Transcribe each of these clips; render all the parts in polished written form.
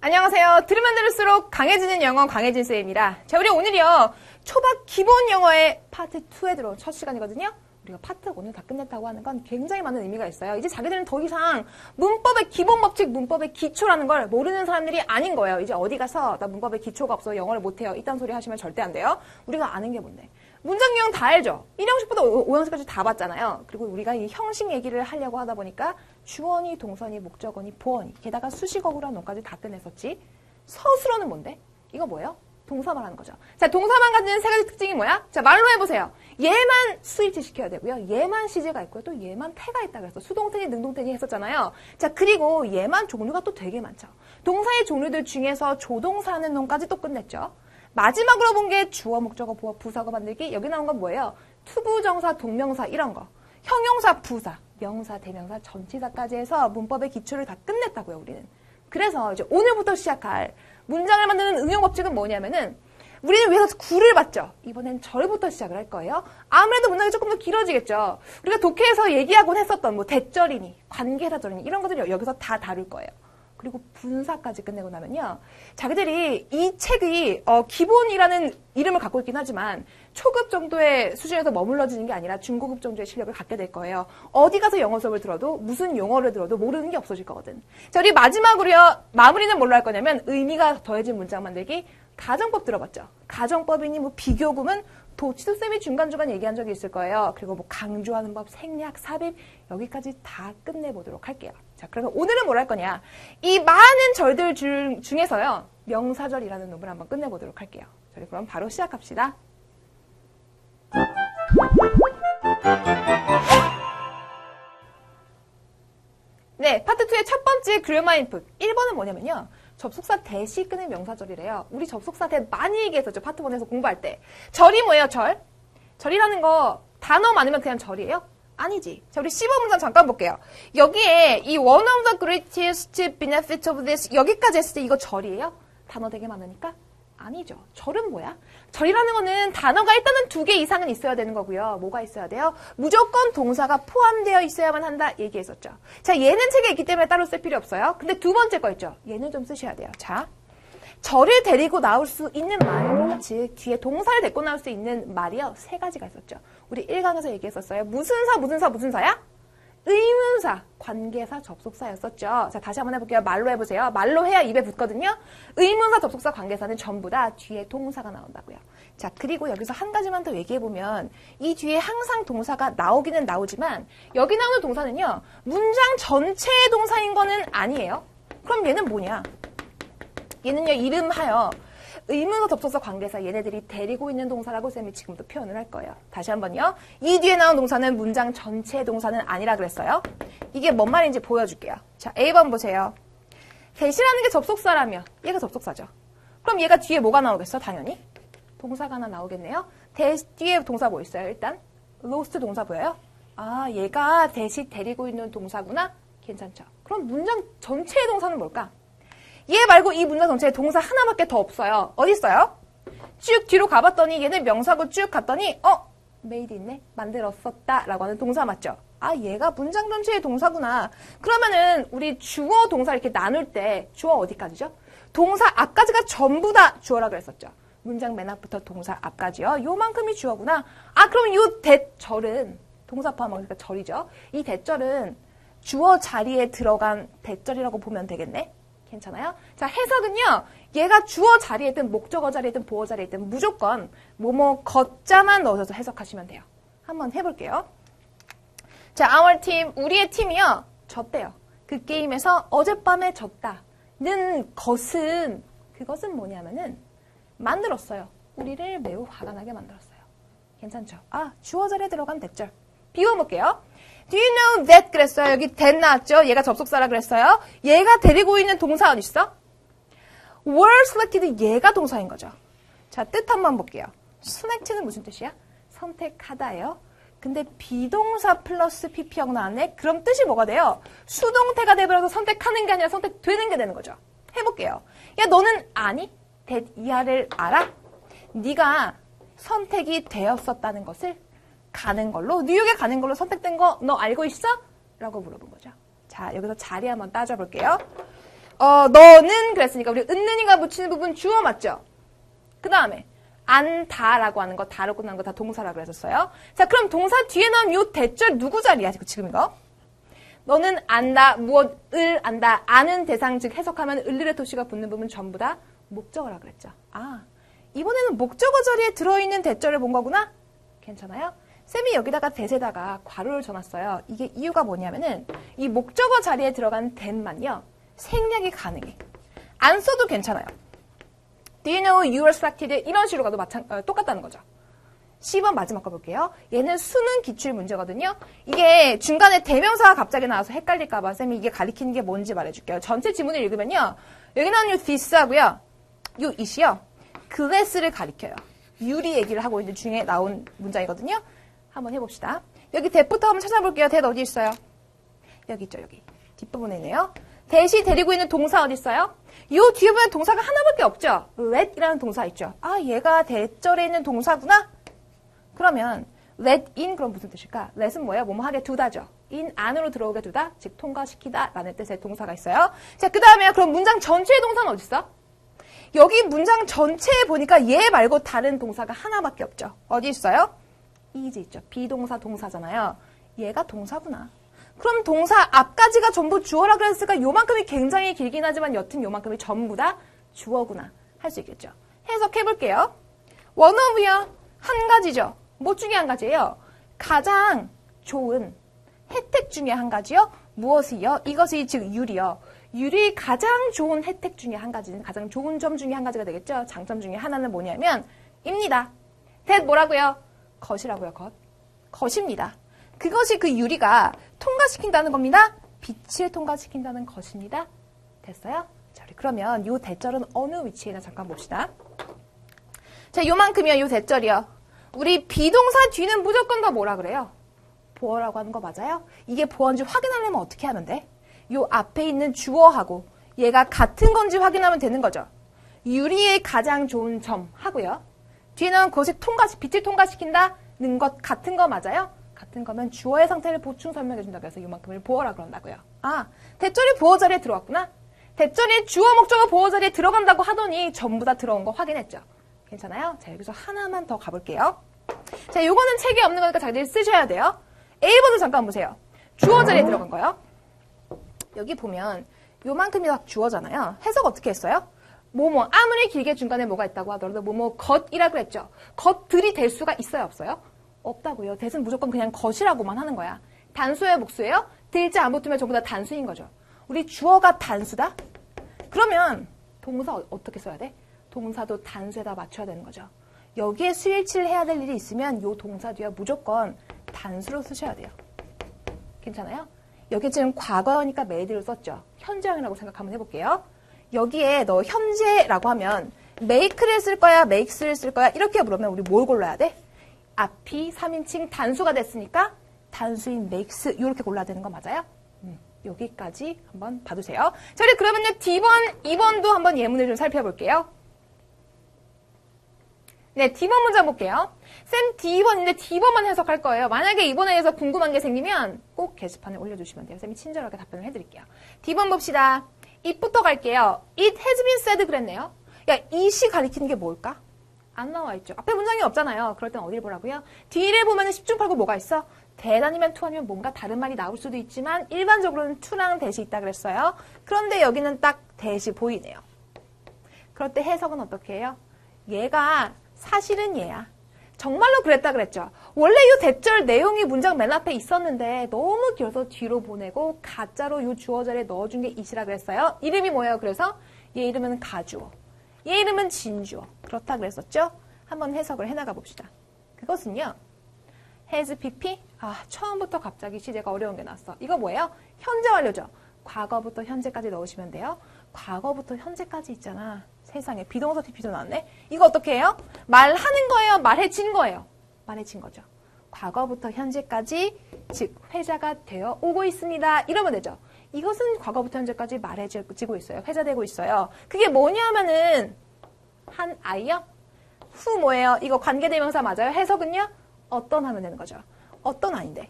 안녕하세요. 들으면 들을수록 강해지는 영어 강혜진쌤입니다. 자, 우리 오늘이요. 초밥 기본 영어의 파트 2에 들어온 첫 시간이거든요. 우리가 파트 1을 다 끝냈다고 하는 건 굉장히 많은 의미가 있어요. 이제 자기들은 더 이상 문법의 기본 법칙, 문법의 기초라는 걸 모르는 사람들이 아닌 거예요. 이제 어디 가서 나 문법의 기초가 없어 영어를 못해요. 이딴 소리 하시면 절대 안 돼요. 우리가 아는 게 뭔데? 문장 유형 다 알죠? 1형식부터 5형식까지 다 봤잖아요. 그리고 우리가 이 형식 얘기를 하려고 하다 보니까 주어니, 동선이, 목적어니, 보어니, 게다가 수식어구라 놈까지 다 끝냈었지. 서술어는 뭔데? 이거 뭐예요? 동사 말하는 거죠. 자, 동사만 가지는 세 가지 특징이 뭐야? 자, 말로 해보세요. 얘만 수일치 시켜야 되고요. 얘만 시제가 있고요. 또 얘만 태가 있다 그래서 수동태니 능동태니 했었잖아요. 자, 그리고 얘만 종류가 또 되게 많죠. 동사의 종류들 중에서 조동사하는 놈까지 또 끝냈죠. 마지막으로 본 게 주어, 목적어, 보어, 부사가 만들기. 여기 나온 건 뭐예요? 투부정사, 동명사 이런 거. 형용사, 부사, 명사, 대명사, 전치사까지 해서 문법의 기초를 다 끝냈다고요, 우리는. 그래서 이제 오늘부터 시작할 문장을 만드는 응용 법칙은 뭐냐면은 우리는 위에서 구를 봤죠. 이번엔 절부터 시작을 할 거예요. 아무래도 문장이 조금 더 길어지겠죠. 우리가 독해에서 얘기하곤 했었던 뭐 대절이니 관계사절이니 이런 것들을 여기서 다 다룰 거예요. 그리고 분사까지 끝내고 나면요. 자기들이 이 책이 기본이라는 이름을 갖고 있긴 하지만 초급 정도의 수준에서 머물러지는 게 아니라 중고급 정도의 실력을 갖게 될 거예요. 어디 가서 영어 수업을 들어도 무슨 용어를 들어도 모르는 게 없어질 거거든. 자, 우리 마지막으로요. 마무리는 뭘로 할 거냐면 의미가 더해진 문장 만들기. 가정법 들어봤죠? 가정법이니 뭐 비교금은 도치도쌤이 중간중간 얘기한 적이 있을 거예요. 그리고 뭐 강조하는 법, 생략, 삽입 여기까지 다 끝내보도록 할게요. 자, 그러면 오늘은 뭘 할 거냐? 이 많은 절들 중에서요. 명사절이라는 놈을 한번 끝내보도록 할게요. 저희 그럼 바로 시작합시다. 네, 파트 2의 첫 번째 그래머 인풋. 1번은 뭐냐면요. 접속사 대시 끊는 명사절이래요. 우리 접속사 대 많이 얘기했었죠. 파트 1에서 공부할 때. 절이 뭐예요, 절? 절이라는 거 단어 많으면 그냥 절이에요? 아니지. 자, 우리 15 문장 잠깐 볼게요. 여기에 이 one of the greatest benefits of this 여기까지 했을 때 이거 절이에요? 단어 되게 많으니까? 아니죠. 절은 뭐야? 절이라는 거는 단어가 일단은 2개 이상은 있어야 되는 거고요. 뭐가 있어야 돼요? 무조건 동사가 포함되어 있어야만 한다 얘기했었죠. 자, 얘는 책에 있기 때문에 따로 쓸 필요 없어요. 근데 두 번째 거 있죠. 얘는 좀 쓰셔야 돼요. 자, 절을 데리고 나올 수 있는 말, 즉 뒤에 동사를 데리고 나올 수 있는 말이요. 3가지가 있었죠. 우리 1강에서 얘기했었어요. 무슨 사야? 의문사, 관계사, 접속사였었죠. 자, 다시 한번 해볼게요. 말로 해보세요. 말로 해야 입에 붙거든요. 의문사, 접속사, 관계사는 전부 다 뒤에 동사가 나온다고요. 자, 그리고 여기서 한 가지만 더 얘기해보면 이 뒤에 항상 동사가 나오기는 나오지만 여기 나오는 동사는요. 문장 전체의 동사인 거는 아니에요. 그럼 얘는 뭐냐? 얘는요. 이름하여 의문사, 접속사, 관계사 얘네들이 데리고 있는 동사라고 쌤이 지금도 표현을 할 거예요. 다시 한번요. 이 뒤에 나온 동사는 문장 전체의 동사는 아니라 그랬어요. 이게 뭔 말인지 보여줄게요. 자, A번 보세요. 대시라는 게 접속사라며 얘가 접속사죠. 그럼 얘가 뒤에 뭐가 나오겠어? 당연히 동사가 하나 나오겠네요. 뒤에 동사 뭐 있어요? 일단 lost 동사 보여요? 아, 얘가 대시 데리고 있는 동사구나? 괜찮죠? 그럼 문장 전체의 동사는 뭘까? 얘 말고 이 문장 전체에 동사 하나밖에 더 없어요. 어디 있어요? 쭉 뒤로 가봤더니 얘는 명사고 쭉 갔더니 made 있네? 만들었었다 라고 하는 동사 맞죠? 아, 얘가 문장 전체의 동사구나. 그러면은 우리 주어 동사 이렇게 나눌 때 주어 어디까지죠? 동사 앞까지가 전부 다 주어라 그랬었죠. 문장 맨 앞부터 동사 앞까지요. 요만큼이 주어구나. 아, 그럼 요 대절은 동사 포함하니까 절이죠. 이 대절은 주어 자리에 들어간 대절이라고 보면 되겠네. 괜찮아요? 자, 해석은요. 얘가 주어 자리에 있든 목적어 자리에 있든 보어 자리에 있든 무조건 뭐뭐 걷자만 넣어서 해석하시면 돼요. 한번 해볼게요. 자, our team, 우리의 팀이요. 졌대요. 그 게임에서 어젯밤에 졌다는 그것은 뭐냐면은 만들었어요. 우리를 매우 화가 나게 만들었어요. 괜찮죠? 아, 주어 자리에 들어간 대절. 비워볼게요. Do you know that 그랬어요. 여기 that 나왔죠? 얘가 접속사라 그랬어요. 얘가 데리고 있는 동사 어디 있어? were selected 얘가 동사인 거죠. 자, 뜻 한번 볼게요. select는 무슨 뜻이야? 선택하다예요. 근데 비동사 플러스 pp형 나왔네? 그럼 뜻이 뭐가 돼요? 수동태가 돼버려서 선택하는 게 아니라 선택되는 게 되는 거죠. 해볼게요. 야, 너는 아니? that 이하를 알아? 네가 선택이 되었었다는 것을 가는 걸로, 뉴욕에 가는 걸로 선택된 거 너 알고 있어? 라고 물어본 거죠. 자, 여기서 자리 한번 따져볼게요. 너는 그랬으니까 우리 은는이가 붙이는 부분 주어 맞죠? 그 다음에 안다라고 하는 거, 다로 끝나는 거 다 동사라고 했었어요. 자, 그럼 동사 뒤에 나온 요 대절 누구 자리야? 지금 이거? 너는 안다, 무엇을 안다, 아는 대상, 즉 해석하면 을들의 토시가 붙는 부분 전부 다 목적어라 그랬죠. 아, 이번에는 목적어 자리에 들어있는 대절을 본 거구나? 괜찮아요? 쌤이 여기다가 대세다가 괄호를 줘놨어요. 이게 이유가 뭐냐면은 이 목적어 자리에 들어간 that만요. 생략이 가능해. 안 써도 괜찮아요. Do you know you are selected? 이런 식으로 가도 똑같다는 거죠. 10번 마지막 거 볼게요. 얘는 수능 기출 문제거든요. 이게 중간에 대명사가 갑자기 나와서 헷갈릴까봐 쌤이 이게 가리키는 게 뭔지 말해줄게요. 전체 지문을 읽으면요. 여기 나오는 요 this 하고요. 요 it이요. glass를 가리켜요. 유리 얘기를 하고 있는 중에 나온 문장이거든요. 한번 해봅시다. 여기 that부터 한번 찾아볼게요. that 어디 있어요? 여기 있죠. 여기. 뒷부분에 있네요. that이 데리고 있는 동사 어디 있어요? 요 뒤에 보면 동사가 하나밖에 없죠. let이라는 동사 있죠. 아, 얘가 대절에 있는 동사구나? 그러면 let in 그럼 무슨 뜻일까? let은 뭐예요? 뭐뭐 하게 두다죠. in 안으로 들어오게 두다, 즉 통과시키다 라는 뜻의 동사가 있어요. 자, 그 다음에 그럼 문장 전체의 동사는 어디 있어? 여기 문장 전체에 보니까 얘 말고 다른 동사가 하나밖에 없죠. 어디 있어요? is 있죠. 비동사 동사잖아요. 얘가 동사구나. 그럼 동사 앞까지가 전부 주어라 그랬으니까 요만큼이 굉장히 길긴 하지만 여튼 요만큼이 전부 다 주어구나 할 수 있겠죠. 해석해볼게요. one of요. 한 가지죠. 뭐 중에 한 가지예요? 가장 좋은 혜택 중에 한 가지요. 무엇이요? 이것이 즉 유리요. 유리 가장 좋은 혜택 중에 한 가지는 가장 좋은 점 중에 한 가지가 되겠죠. 장점 중에 하나는 뭐냐면 입니다. that 뭐라고요? 것이라고요. 것입니다. 그것이 그 유리가 통과시킨다는 겁니다. 빛을 통과시킨다는 것입니다. 됐어요? 자, 우리 그러면 요 대절은 어느 위치에 있나 잠깐 봅시다. 자, 요만큼이요. 요 대절이요. 우리 비동사 뒤는 무조건 다 뭐라 그래요? 보어라고 하는 거 맞아요? 이게 보어인지 확인하려면 어떻게 하면 돼? 요 앞에 있는 주어하고 얘가 같은 건지 확인하면 되는 거죠. 유리의 가장 좋은 점 하고요. 뒤에는 그것이 빛을 통과시킨다는 것 같은 거 맞아요? 같은 거면 주어의 상태를 보충 설명해 준다고 해서 요만큼을 보어라 그런다고요. 아, 대절이 보어 자리에 들어왔구나? 대절이 주어 목적어 보어 자리에 들어간다고 하더니 전부 다 들어온 거 확인했죠. 괜찮아요? 자, 여기서 하나만 더 가볼게요. 자, 요거는 책에 없는 거니까 자기들이 쓰셔야 돼요. A번을 잠깐 보세요. 주어 자리에 들어간 거요. 여기 보면 요만큼이 다 주어잖아요. 해석 어떻게 했어요? 뭐뭐 아무리 길게 중간에 뭐가 있다고 하더라도 뭐뭐 것이라고 했죠. 것들이 될 수가 있어요, 없어요? 없다고요. that은 무조건 그냥 것이라고만 하는 거야. 단수예요, 복수예요? 들자 안 붙으면 전부 다 단수인 거죠. 우리 주어가 단수다? 그러면 동사 어떻게 써야 돼? 동사도 단수에다 맞춰야 되는 거죠. 여기에 수일치를 해야 될 일이 있으면 요 동사 뒤에 무조건 단수로 쓰셔야 돼요. 괜찮아요? 여기 지금 과거니까 made를 썼죠. 현재형이라고 생각 한번 해볼게요. 여기에 너 현재라고 하면 make를 쓸 거야, makes를 쓸 거야 이렇게 물으면 우리 뭘 골라야 돼? 앞이 3인칭 단수가 됐으니까 단수인 makes 이렇게 골라야 되는 거 맞아요? 여기까지 한번 봐두세요. 자, 우리 그러면요 D번, 2번도 한번 예문을 좀 살펴볼게요. 네, D번 문장 볼게요. 쌤 D번인데 D번만 해석할 거예요. 만약에 이번에 대해서 궁금한 게 생기면 꼭 게시판에 올려주시면 돼요. 쌤이 친절하게 답변을 해드릴게요. D번 봅시다. it부터 갈게요. It has been said 그랬네요. 야, it이 가리키는 게 뭘까? 안 나와 있죠. 앞에 문장이 없잖아요. 그럴 땐 어디를 보라고요? 뒤를 보면 10중 팔고 뭐가 있어? that 아니면 to 아니면 뭔가 다른 말이 나올 수도 있지만 일반적으로는 to랑 that이 있다 그랬어요. 그런데 여기는 딱 that이 보이네요. 그럴 때 해석은 어떻게 해요? 얘가 사실은 얘야. 정말로 그랬다 그랬죠. 원래 이 대절 내용이 문장 맨 앞에 있었는데 너무 길어서 뒤로 보내고 가짜로 이 주어 자리에 넣어준 게 it이라 그랬어요. 이름이 뭐예요? 그래서 얘 이름은 가주어. 얘 이름은 진주어. 그렇다 그랬었죠? 한번 해석을 해나가 봅시다. 그것은요. has pp? 아, 처음부터 갑자기 시제가 어려운 게 나왔어. 이거 뭐예요? 현재 완료죠. 과거부터 현재까지 넣으시면 돼요. 과거부터 현재까지 있잖아. 세상에 비동사 TP도 나왔네. 이거 어떻게 해요? 말하는 거예요? 말해진 거예요? 말해진 거죠. 과거부터 현재까지 즉 회자가 되어 오고 있습니다. 이러면 되죠. 이것은 과거부터 현재까지 말해지고 있어요. 회자되고 있어요. 그게 뭐냐면은 한 아이요? 후 뭐예요? 이거 관계대명사 맞아요? 해석은요? 어떤 하면 되는 거죠. 어떤 아닌데.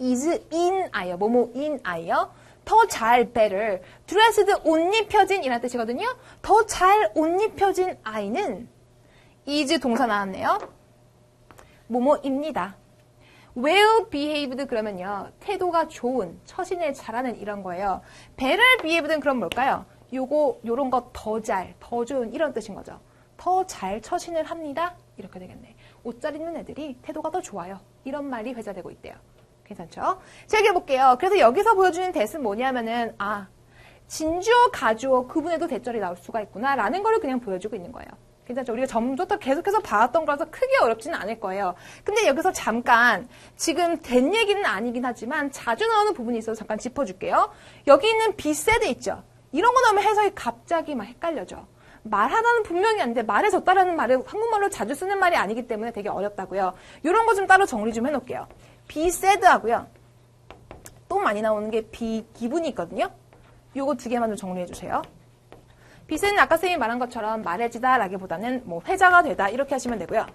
is in 아이요. 뭐뭐 in 아이요. 더 잘 better. dressed 옷 입혀진 이라는 뜻이거든요. 더 잘 옷 입혀진 아이는 is 동사 나왔네요. 뭐뭐입니다. well behaved 그러면요. 태도가 좋은, 처신을 잘하는 이런 거예요. better behaved는 그럼 뭘까요? 요런 거 더 잘, 더 좋은 이런 뜻인 거죠. 더 잘 처신을 합니다. 이렇게 되겠네. 옷 잘 입는 애들이 태도가 더 좋아요. 이런 말이 회자되고 있대요. 괜찮죠? 자, 여기 볼게요. 그래서 여기서 보여주는 대은 뭐냐면은, 진주어, 가주어 구분해도 대절이 나올 수가 있구나 라는 거를 그냥 보여주고 있는 거예요. 괜찮죠? 우리가 점부터 계속해서 봐왔던 거라서 크게 어렵지는 않을 거예요. 근데 여기서 잠깐 지금 된 얘기는 아니긴 하지만 자주 나오는 부분이 있어서 잠깐 짚어줄게요. 여기 있는 be said 있죠? 이런 거 나오면 해석이 갑자기 막 헷갈려져. 말하다는 분명히 아닌데 말해줬다라는 말을 한국말로 자주 쓰는 말이 아니기 때문에 되게 어렵다고요. 이런 거 좀 따로 정리 좀 해놓을게요. be said 하고요. 또 많이 나오는 게 be given이 있거든요. 요거 두 개만 좀 정리해 주세요. be said는 아까 쌤이 말한 것처럼 말해지다 라기보다는 뭐 회자가 되다 이렇게 하시면 되고요.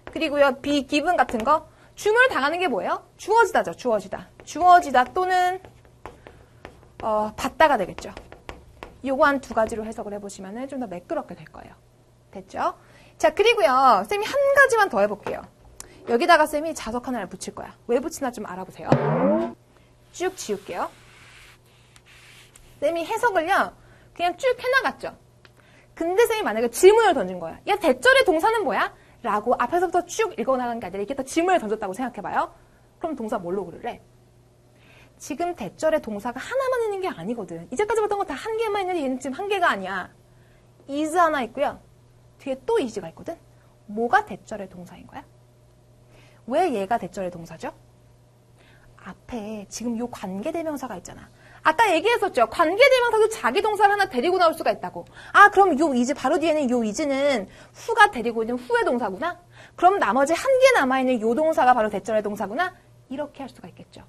그리고요 be given 같은 거 줌을 당하는 게 뭐예요? 주어지다죠. 주어지다. 주어지다 또는 받다가 되겠죠. 요거 한 두 가지로 해석을 해보시면 좀 더 매끄럽게 될 거예요. 됐죠? 자, 그리고요. 쌤이 한 가지만 더 해볼게요. 여기다가 쌤이 자석 하나를 붙일 거야. 왜 붙이나 좀 알아보세요. 쭉 지울게요. 쌤이 해석을요. 그냥 쭉 해나갔죠. 근데 쌤이 만약에 질문을 던진 거야. 야, 대절의 동사는 뭐야? 라고 앞에서부터 쭉 읽어나간 게 아니라 이렇게 또 질문을 던졌다고 생각해봐요. 그럼 동사 뭘로 그럴래? 지금 대절의 동사가 하나만 있는 게 아니거든. 이제까지 봤던 거 다 한 개만 있는데 얘는 지금 한 개가 아니야. is 하나 있고요. 뒤에 또 is가 있거든. 뭐가 대절의 동사인 거야? 왜 얘가 대절의 동사죠? 앞에 지금 요 관계대명사가 있잖아. 아까 얘기했었죠. 관계대명사도 자기 동사를 하나 데리고 나올 수가 있다고. 그럼 요 is 바로 뒤에는 요 is는 후가 데리고 있는 후의 동사구나. 그럼 나머지 한 개 남아있는 요 동사가 바로 대절의 동사구나. 이렇게 할 수가 있겠죠.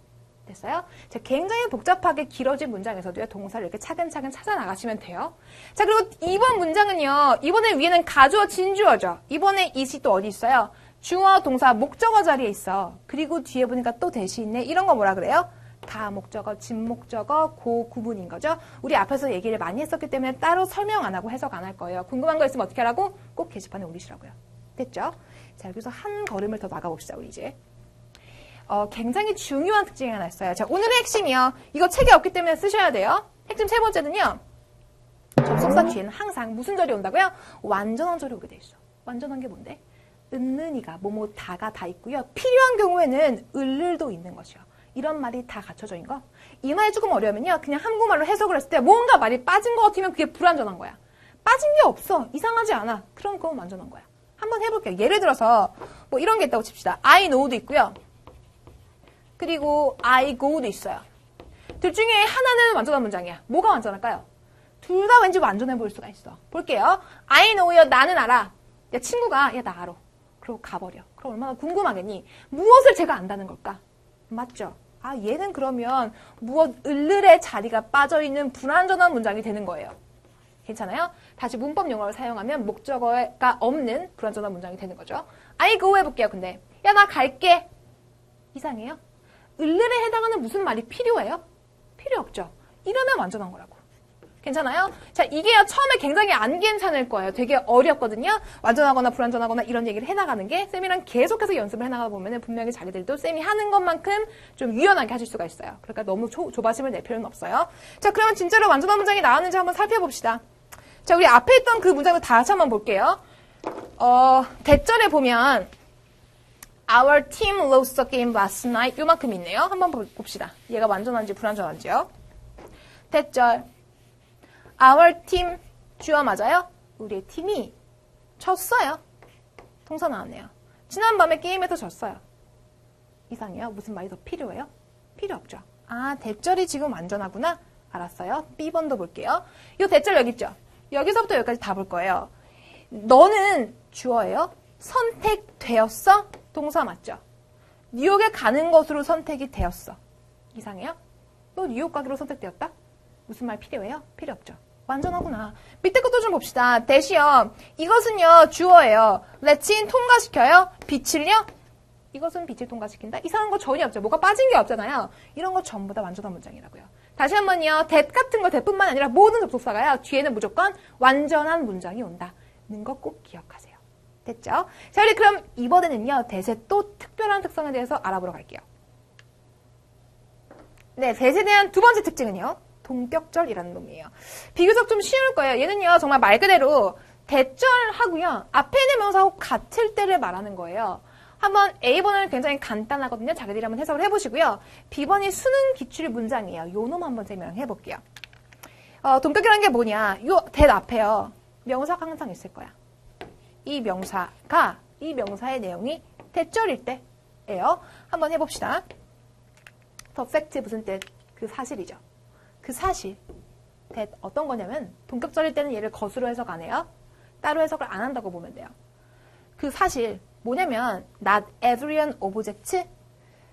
됐어요? 자, 굉장히 복잡하게 길어진 문장에서도요, 동사를 이렇게 차근차근 찾아 나가시면 돼요. 자, 그리고 이번 문장은요, 이번에 위에는 가주어, 진주어죠. 이번에 is이 또 어디 있어요? 주어, 동사, 목적어 자리에 있어. 그리고 뒤에 보니까 또 대시 있네. 이런 거 뭐라 그래요? 가목적어, 진목적어, 고구분인 거죠. 우리 앞에서 얘기를 많이 했었기 때문에 따로 설명 안 하고 해석 안 할 거예요. 궁금한 거 있으면 어떻게 하라고? 꼭 게시판에 올리시라고요. 됐죠? 자, 여기서 한 걸음을 더 나가봅시다, 우리 이제. 굉장히 중요한 특징이 하나 있어요. 자, 오늘의 핵심이요. 이거 책에 없기 때문에 쓰셔야 돼요. 핵심 세 번째는요. 접속사 뒤에는 항상 무슨 절이 온다고요? 완전한 절이 오게 돼 있어. 완전한 게 뭔데? 은는이가 뭐뭐 다가 다 있고요. 필요한 경우에는 을을도 있는 것이요. 이런 말이 다 갖춰져 있는 거. 이 말이 조금 어려우면요. 그냥 한국말로 해석을 했을 때 뭔가 말이 빠진 것 같으면 그게 불완전한 거야. 빠진 게 없어. 이상하지 않아. 그럼 그건 완전한 거야. 한번 해볼게요. 예를 들어서 뭐 이런 게 있다고 칩시다. I know도 있고요. 그리고 I go도 있어요. 둘 중에 하나는 완전한 문장이야. 뭐가 완전할까요? 둘 다 왠지 완전해 보일 수가 있어. 볼게요. I know요. 나는 알아. 야, 친구가 야, 나 알아. 그리고 가버려. 그럼 얼마나 궁금하겠니? 무엇을 제가 안다는 걸까? 맞죠? 얘는 그러면 무엇 을을의 자리가 빠져있는 불완전한 문장이 되는 거예요. 괜찮아요? 다시 문법 용어를 사용하면 목적어가 없는 불완전한 문장이 되는 거죠. I go 해볼게요. 근데 야, 나 갈게. 이상해요? 을을에 해당하는 무슨 말이 필요해요? 필요 없죠. 이러면 완전한 거라고. 괜찮아요? 자, 이게요, 처음에 굉장히 안 괜찮을 거예요. 되게 어렵거든요. 완전하거나 불완전하거나 이런 얘기를 해나가는 게 쌤이랑 계속해서 연습을 해나가다 보면 분명히 자기들도 쌤이 하는 것만큼 좀 유연하게 하실 수가 있어요. 그러니까 너무 조바심을 낼 필요는 없어요. 자, 그러면 진짜로 완전한 문장이 나왔는지 한번 살펴봅시다. 자, 우리 앞에 있던 그 문장을 다시 한번 볼게요. 대절에 보면 Our team lost the game last night. 요만큼 있네요. 한번 봅시다. 얘가 완전한지 불완전한지요. 대절. Our team. 주어 맞아요? 우리의 팀이 졌어요. 동사 나왔네요. 지난밤에 게임에서 졌어요. 이상해요? 무슨 말이 더 필요해요? 필요 없죠. 대절이 지금 완전하구나. 알았어요. B번도 볼게요. 이 대절 여기 있죠? 여기서부터 여기까지 다 볼 거예요. 너는 주어예요? 선택되었어? 동사 맞죠? 뉴욕에 가는 것으로 선택이 되었어. 이상해요? 너 뉴욕 가기로 선택되었다? 무슨 말 필요해요? 필요 없죠. 완전하구나. 밑에 것도 좀 봅시다. 대시요. 이것은요, 주어예요. let인 통과시켜요. 빛을요? 이것은 빛을 통과시킨다. 이상한 거 전혀 없죠. 뭐가 빠진 게 없잖아요. 이런 거 전부 다 완전한 문장이라고요. 다시 한번요. that 같은 거 that뿐만 아니라 모든 접속사가요. 뒤에는 무조건 완전한 문장이 온다는 거 꼭 기억하세요. 됐죠? 자, 우리 그럼 이번에는요. that의 또 특별한 특성에 대해서 알아보러 갈게요. 네, that에 대한 두 번째 특징은요. 동격절이라는 놈이에요. 비교적 좀 쉬울 거예요. 얘는요. 정말 말 그대로 대절하고요. 앞에 있는 명사하고 같을 때를 말하는 거예요. 한번 A번은 굉장히 간단하거든요. 자기들이 한번 해석을 해보시고요. B번이 수능 기출 문장이에요. 요 놈 한번 설명해 볼게요. 동격이라는 게 뭐냐. 요 that 앞에요. 명사가 항상 있을 거야. 이 명사가 이 명사의 내용이 대절일 때예요. 한번 해봅시다. The fact 무슨 때? 그 사실이죠. 그 사실. that 어떤 거냐면 동격절일 때는 얘를 것으로 해석 안 해요. 따로 해석을 안 한다고 보면 돼요. 그 사실 뭐냐면 not everyone object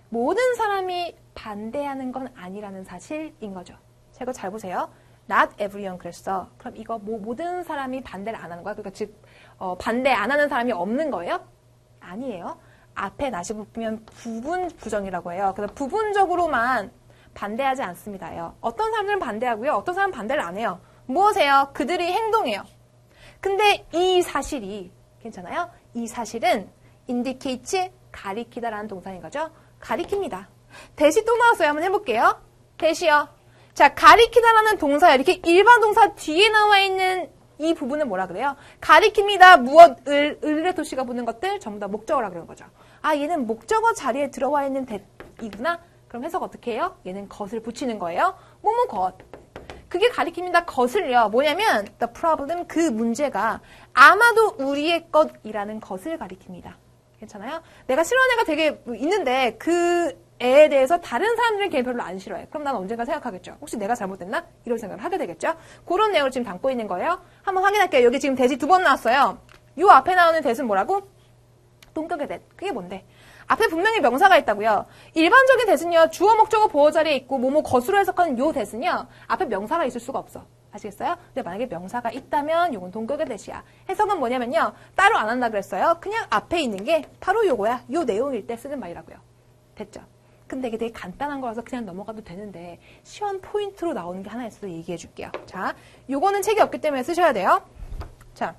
모든 사람이 반대하는 건 아니라는 사실인 거죠. 자, 이거 잘 보세요. not everyone 그랬어. 그럼 이거 모든 사람이 반대를 안 하는 거야? 그러니까 즉 반대 안 하는 사람이 없는 거예요? 아니에요. 앞에 not이 붙으면 부분 부정이라고 해요. 그래서 부분적으로만 반대하지 않습니다요. 어떤 사람들은 반대하고요. 어떤 사람은 반대를 안 해요. 무엇해요? 그들이 행동해요. 근데 이 사실이 괜찮아요? 이 사실은 indicate 가리키다라는 동사인 거죠. 가리킵니다. 대시 또 나왔어요. 한번 해볼게요. 대시요. 자, 가리키다라는 동사요. 이렇게 일반 동사 뒤에 나와 있는 이 부분은 뭐라 그래요? 가리킵니다. 무엇을 을의 도시가 붙는 것들 전부 다 목적어라 그러는 거죠. 아, 얘는 목적어 자리에 들어와 있는 대이구나. 그럼 해석 어떻게 해요? 얘는 것을 붙이는 거예요. 뭐뭐 것. 그게 가리킵니다. 것을요. 뭐냐면 the problem 그 문제가 아마도 우리의 것이라는 것을 가리킵니다. 괜찮아요? 내가 싫어하는 애가 되게 있는데 그 애에 대해서 다른 사람들은 걔 별로 안 싫어해. 그럼 난 언젠가 생각하겠죠. 혹시 내가 잘못됐나? 이런 생각을 하게 되겠죠. 그런 내용을 지금 담고 있는 거예요. 한번 확인할게요. 여기 지금 대시 2번 나왔어요. 요 앞에 나오는 대시는 뭐라고? 동격의 대. 그게 뭔데? 앞에 분명히 명사가 있다고요. 일반적인 대신요. 주어, 목적어, 보어 자리에 있고 뭐뭐 것으로 해석하는 요 대신요. 앞에 명사가 있을 수가 없어. 아시겠어요? 근데 만약에 명사가 있다면 요건 동격의 대시야. 해석은 뭐냐면요. 따로 안 한다 그랬어요. 그냥 앞에 있는 게 바로 요거야. 요 내용일 때 쓰는 말이라고요. 됐죠? 근데 이게 되게 간단한 거라서 그냥 넘어가도 되는데 시험 포인트로 나오는 게 하나 있어서 얘기해 줄게요. 자, 요거는 책이 없기 때문에 쓰셔야 돼요. 자,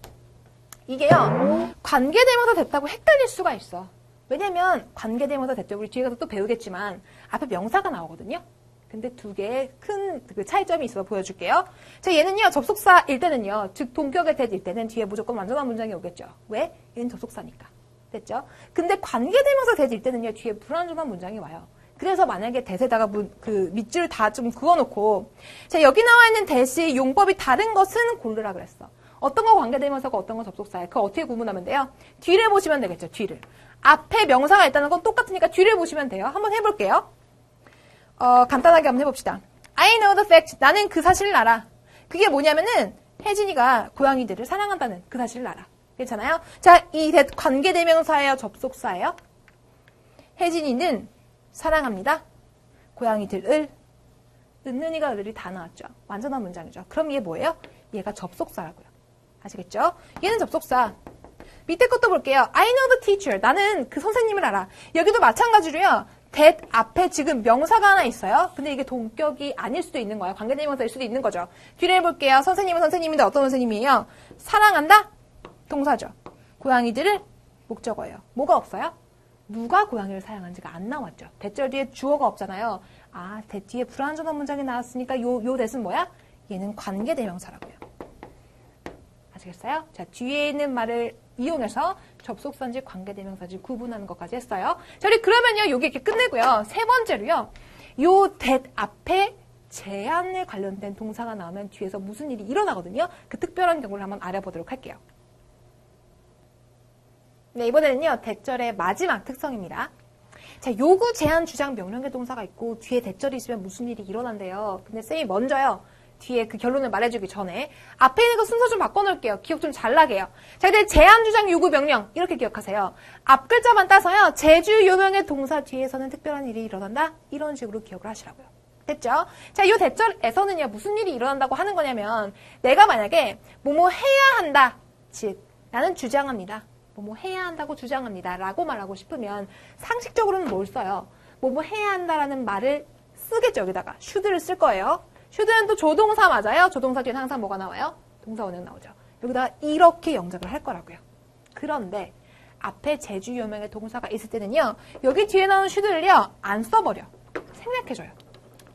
이게요. 관계대명사 됐다고 헷갈릴 수가 있어. 왜냐면 관계대명사 됐죠. 우리 뒤에 가서 또 배우겠지만 앞에 명사가 나오거든요. 근데 두 개의 큰 그 차이점이 있어서 보여줄게요. 자, 얘는요. 접속사일 때는요. 즉 동격의 대일 때는 뒤에 무조건 완전한 문장이 오겠죠. 왜? 얘는 접속사니까. 됐죠? 근데 관계대명사 대일 때는요. 뒤에 불완전한 문장이 와요. 그래서 만약에 대세다가 그 밑줄 다 좀 그어놓고 자, 여기 나와 있는 대시 용법이 다른 것은 고르라 그랬어. 어떤 거 관계대명사고 어떤 건 접속사예요. 그거 어떻게 구분하면 돼요? 뒤를 보시면 되겠죠. 뒤를. 앞에 명사가 있다는 건 똑같으니까 뒤를 보시면 돼요. 한번 해볼게요. 간단하게 한번 해봅시다. I know the fact. 나는 그 사실을 알아. 그게 뭐냐면은 혜진이가 고양이들을 사랑한다는 그 사실을 알아. 괜찮아요? 자, 이 관계대명사예요? 접속사예요? 혜진이는 사랑합니다. 고양이들을. 은은이가 을이 다 나왔죠. 완전한 문장이죠. 그럼 얘 뭐예요? 얘가 접속사라고요. 아시겠죠? 얘는 접속사. 밑에 것도 볼게요. I know the teacher. 나는 그 선생님을 알아. 여기도 마찬가지로요. that 앞에 지금 명사가 하나 있어요. 근데 이게 동격이 아닐 수도 있는 거예요. 관계대명사일 수도 있는 거죠. 뒤를 해볼게요. 선생님은 선생님인데 어떤 선생님이에요? 사랑한다? 동사죠. 고양이들을 목적어예요. 뭐가 없어요? 누가 고양이를 사랑하는지가 안 나왔죠. 대절 뒤에 주어가 없잖아요. 아, 대 뒤에 불완전한 문장이 나왔으니까 요 대신 뭐야? 얘는 관계대명사라고요. 아시겠어요? 자, 뒤에 있는 말을 이용해서 접속사인지 관계대명사인지 구분하는 것까지 했어요. 자, 우리 그러면요, 요게 이렇게 끝내고요. 세 번째로요, 요 that 앞에 제한에 관련된 동사가 나오면 뒤에서 무슨 일이 일어나거든요. 그 특별한 경우를 한번 알아보도록 할게요. 네, 이번에는요, 대절의 마지막 특성입니다. 자, 요구, 제한, 주장, 명령의 동사가 있고 뒤에 대절이 있으면 무슨 일이 일어난대요. 근데 쌤이 먼저요. 뒤에 그 결론을 말해주기 전에 앞에 있는 거 순서 좀 바꿔놓을게요. 기억 좀 잘 나게요. 자, 근데 제한, 주장, 요구, 명령 이렇게 기억하세요. 앞 글자만 따서요. 제주, 요명의 동사 뒤에서는 특별한 일이 일어난다. 이런 식으로 기억을 하시라고요. 됐죠? 자, 이 대절에서는요, 무슨 일이 일어난다고 하는 거냐면, 내가 만약에 뭐뭐 해야 한다. 즉, 나는 주장합니다. 뭐뭐 해야 한다고 주장합니다. 라고 말하고 싶으면, 상식적으로는 뭘 써요? 뭐뭐 해야 한다라는 말을 쓰겠죠, 여기다가. should를 쓸 거예요. should는 또 조동사 맞아요? 조동사 뒤에 항상 뭐가 나와요? 동사 원형 나오죠. 여기다가 이렇게 영작을 할 거라고요. 그런데, 앞에 제주유명의 동사가 있을 때는요, 여기 뒤에 나오는 should를요, 안 써버려. 생략해줘요.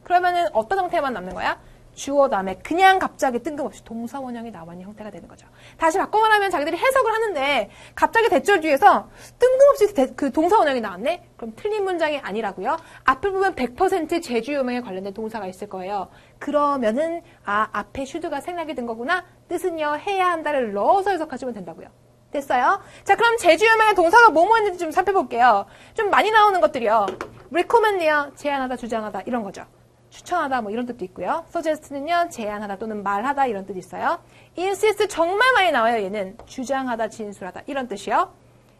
그러면은 어떤 형태만 남는 거야? 주어 다음에 그냥 갑자기 뜬금없이 동사 원형이 나와있는 형태가 되는 거죠. 다시 바꿔 말하면 자기들이 해석을 하는데 갑자기 대절 뒤에서 뜬금없이 그 동사 원형이 나왔네? 그럼 틀린 문장이 아니라고요. 앞을 보면 100% 제주유명에 관련된 동사가 있을 거예요. 그러면은 앞에 should가 생략이 된 거구나. 뜻은요, 해야 한다를 넣어서 해석하시면 된다고요. 됐어요? 자, 그럼 제주유명의 동사가 뭐뭐였는지 좀 살펴볼게요. 좀 많이 나오는 것들이요. recommend요, 제안하다, 주장하다 이런 거죠. 추천하다 뭐 이런 뜻도 있고요. suggest는요, 제안하다 또는 말하다 이런 뜻이 있어요. insist 정말 많이 나와요. 얘는 주장하다, 진술하다 이런 뜻이요.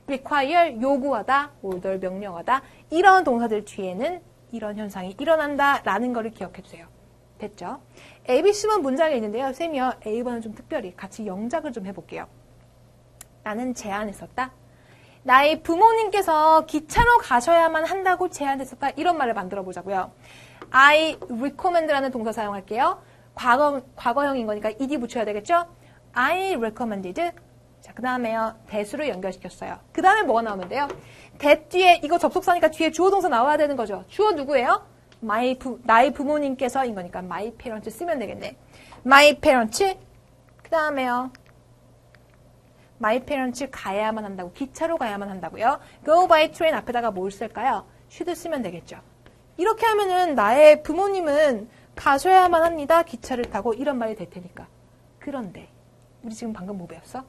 require 요구하다, order 명령하다 이런 동사들 뒤에는 이런 현상이 일어난다라는 거를 기억해 주세요. 됐죠? ABC만 문장이 있는데요. 쌤이요, A번은 좀 특별히 같이 영작을 좀 해볼게요. 나는 제안했었다. 나의 부모님께서 기차로 가셔야만 한다고 제안했었다. 이런 말을 만들어 보자고요. I recommend라는 동사 사용할게요. 과거형인 거니까 ed 붙여야 되겠죠? I recommended. 자, 그 다음에요. 대수를 연결시켰어요. 그 다음에 뭐가 나오면 돼요? that 뒤에 이거 접속사니까 뒤에 주어 동사 나와야 되는 거죠. 주어 누구예요? 나의 부모님께서인 거니까 my parents 쓰면 되겠네. my parents. 그 다음에요. my parents 가야만 한다고, 기차로 가야만 한다고요. go by train 앞에다가 뭘 쓸까요? should 쓰면 되겠죠. 이렇게 하면은 나의 부모님은 가셔야만 합니다. 기차를 타고 이런 말이 될 테니까. 그런데 우리 지금 방금 뭐 배웠어?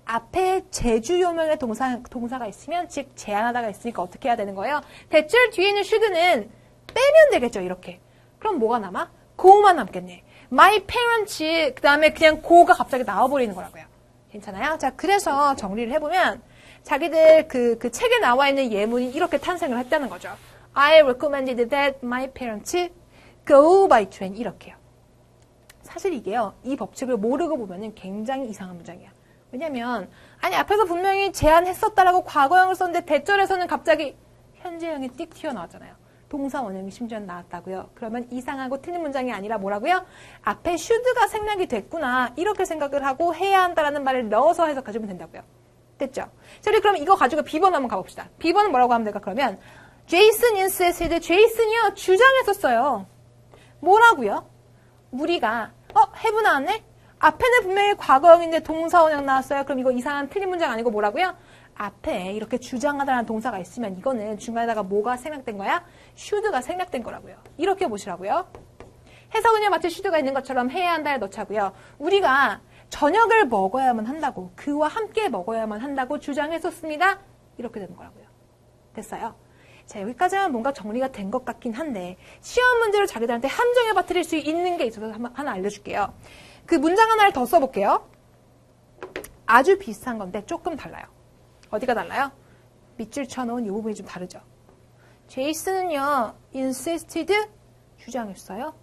앞에 제주유명의 동사가 있으면, 즉 제안하다가 있으니까 어떻게 해야 되는 거예요? 대절 뒤에 있는 should는 빼면 되겠죠. 이렇게. 그럼 뭐가 남아? go만 남겠네. my parents 그 다음에 그냥 go가 갑자기 나와버리는 거라고요. 괜찮아요? 자, 그래서 정리를 해보면 자기들 그 책에 나와 있는 예문이 이렇게 탄생을 했다는 거죠. I recommended that my parents go by train. 이렇게요. 사실 이게요, 이 법칙을 모르고 보면은 굉장히 이상한 문장이야. 왜냐면, 아니, 앞에서 분명히 제안했었다라고 과거형을 썼는데 대절에서는 갑자기 현재형이 띡 튀어나왔잖아요. 동사 원형이 심지어 나왔다고요. 그러면 이상하고 틀린 문장이 아니라 뭐라고요? 앞에 should가 생략이 됐구나. 이렇게 생각을 하고 해야 한다라는 말을 넣어서 해석하시면 된다고요. 됐죠? 자, 우리 그럼 이거 가지고 B번 한번 가봅시다. B번은 뭐라고 하면 될까? 그러면 Jason insisted. 제이슨이요, 주장했었어요. 뭐라고요? 우리가 have 나왔네? 앞에는 분명히 과거형인데 동사 원형 나왔어요. 그럼 이거 이상한 틀린 문장 아니고 뭐라고요? 앞에 이렇게 주장하다라는 동사가 있으면 이거는 중간에다가 뭐가 생략된 거야? should가 생략된 거라고요. 이렇게 보시라고요. 해석은요, 마치 should가 있는 것처럼 해야 한다를 넣자고요. 우리가 저녁을 먹어야만 한다고, 그와 함께 먹어야만 한다고 주장했었습니다. 이렇게 되는 거라고요. 됐어요? 자, 여기까지는 뭔가 정리가 된 것 같긴 한데 시험 문제로 자기들한테 함정에 빠뜨릴 수 있는 게 있어서 하나 알려줄게요. 그 문장 하나를 더 써볼게요. 아주 비슷한 건데 조금 달라요. 어디가 달라요? 밑줄 쳐놓은 이 부분이 좀 다르죠. 제이슨은요, insisted, 주장했어요.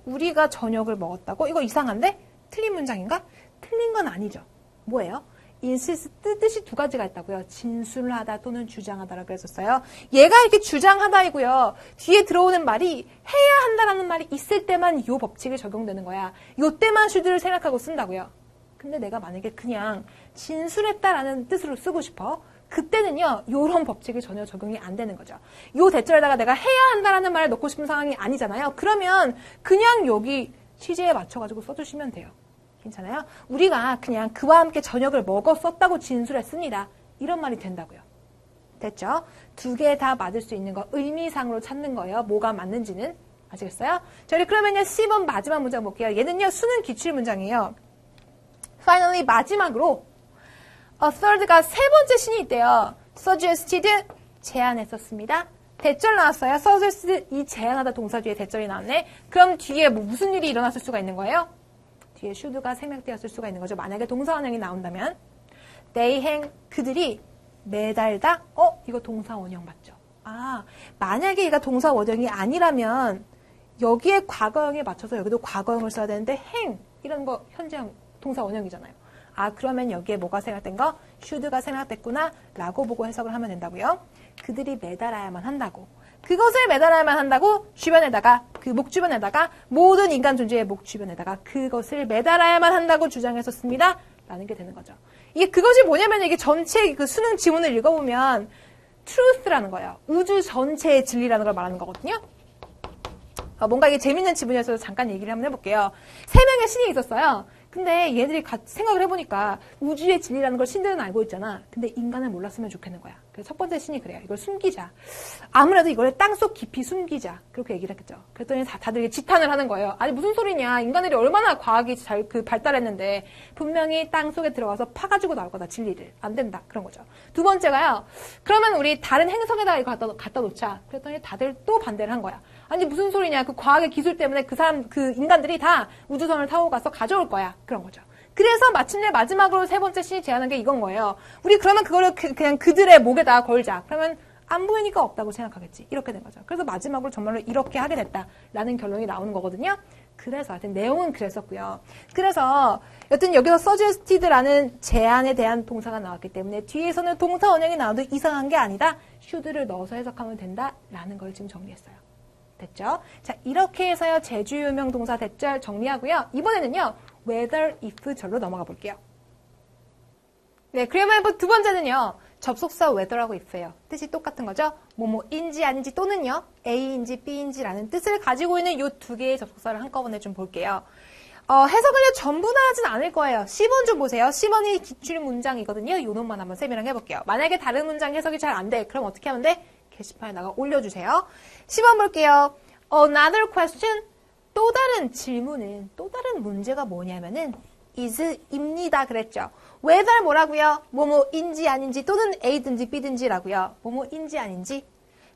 우리가 저녁을 먹었다고? 이거 이상한데? 틀린 문장인가? 틀린 건 아니죠. 뭐예요? insist 뜻이 두 가지가 있다고요. 진술하다 또는 주장하다라고 했었어요. 얘가 이렇게 주장하다이고요. 뒤에 들어오는 말이 해야 한다라는 말이 있을 때만 이 법칙이 적용되는 거야. 이때만 should를 생각하고 쓴다고요. 근데 내가 만약에 그냥 진술했다라는 뜻으로 쓰고 싶어. 그때는요, 요런 법칙이 전혀 적용이 안 되는 거죠. 요 대절에다가 내가 해야 한다라는 말을 넣고 싶은 상황이 아니잖아요. 그러면 그냥 여기 취지에 맞춰가지고 써주시면 돼요. 괜찮아요? 우리가 그냥 그와 함께 저녁을 먹었었다고 진술했습니다. 이런 말이 된다고요. 됐죠? 두 개 다 맞을 수 있는 거 의미상으로 찾는 거예요. 뭐가 맞는지는. 아시겠어요? 저희 그러면요, C번 마지막 문장 볼게요. 얘는요, 수능 기출 문장이에요. Finally, 마지막으로 a third가 세 번째 신이 있대요. suggested, 제안했었습니다. 대절 나왔어요. suggested, 이 제안하다 동사 뒤에 대절이 나왔네. 그럼 뒤에 무슨 일이 일어났을 수가 있는 거예요? 뒤에 should가 생략되었을 수가 있는 거죠. 만약에 동사 원형이 나온다면 they hang, 그들이 매달다. 이거 동사 원형 맞죠? 만약에 얘가 동사 원형이 아니라면 여기에 과거형에 맞춰서 여기도 과거형을 써야 되는데 행 이런 거 현재형 동사 원형이잖아요. 아 그러면 여기에 뭐가 생략된 거? should가 생략됐구나 라고 보고 해석을 하면 된다고요. 그들이 매달아야만 한다고. 그것을 매달아야만 한다고 주변에다가 그 목 주변에다가 모든 인간 존재의 목 주변에다가 그것을 매달아야만 한다고 주장했었습니다. 라는 게 되는 거죠. 이게 그것이 뭐냐면 이게 전체 그 수능 지문을 읽어보면 truth라는 거예요. 우주 전체의 진리라는 걸 말하는 거거든요. 뭔가 이게 재밌는 지문이어서 잠깐 얘기를 한번 해볼게요. 3명의 신이 있었어요. 근데 얘들이 생각을 해보니까 우주의 진리라는 걸 신들은 알고 있잖아. 근데 인간은 몰랐으면 좋겠는 거야. 그래서 첫 번째 신이 그래요. 이걸 숨기자. 아무래도 이걸 땅속 깊이 숨기자. 그렇게 얘기를 했겠죠. 그랬더니 다들 지탄을 하는 거예요. 아니 무슨 소리냐. 인간들이 얼마나 과학이 잘 발달했는데 분명히 땅속에 들어가서 파가지고 나올 거다. 진리를. 안 된다. 그런 거죠. 두 번째가요. 그러면 우리 다른 행성에다가 이거 갖다 놓자. 그랬더니 다들 또 반대를 한 거야. 아니 무슨 소리냐. 그 과학의 기술 때문에 그 인간들이 다 우주선을 타고 가서 가져올 거야. 그런 거죠. 그래서 마침내 마지막으로 세 번째 신이 제안한 게 이건 거예요. 우리 그러면 그거를 그냥 그들의 목에다 걸자. 그러면 안 보이니까 없다고 생각하겠지. 이렇게 된 거죠. 그래서 마지막으로 정말로 이렇게 하게 됐다라는 결론이 나오는 거거든요. 그래서 하여튼 내용은 그랬었고요. 그래서 여튼 여기서 suggested라는 제안에 대한 동사가 나왔기 때문에 뒤에서는 동사 원형이 나와도 이상한 게 아니다. should를 넣어서 해석하면 된다라는 걸 지금 정리했어요. 됐죠? 자, 이렇게 해서요. 제주유명 동사 대절 정리하고요. 이번에는요. whether, if 절로 넘어가 볼게요. 네, 그러면 두 번째는요. 접속사 whether하고 if예요. 뜻이 똑같은 거죠? 뭐뭐인지 아닌지 또는요. A인지 B인지라는 뜻을 가지고 있는 이 두 개의 접속사를 한꺼번에 좀 볼게요. 해석을 전부 다 하진 않을 거예요. 10번 좀 보세요. 10번이 기출 문장이거든요. 요 놈만 한번 설명을 해볼게요. 만약에 다른 문장 해석이 잘 안 돼. 그럼 어떻게 하면 돼? 게시판에다가 올려주세요. 10번 볼게요. Another question. 또 다른 질문은, 또 다른 문제가 뭐냐면은 is입니다. 그랬죠. whether 뭐라고요? 뭐뭐인지 아닌지 또는 A든지 B든지라고요. 뭐뭐인지 아닌지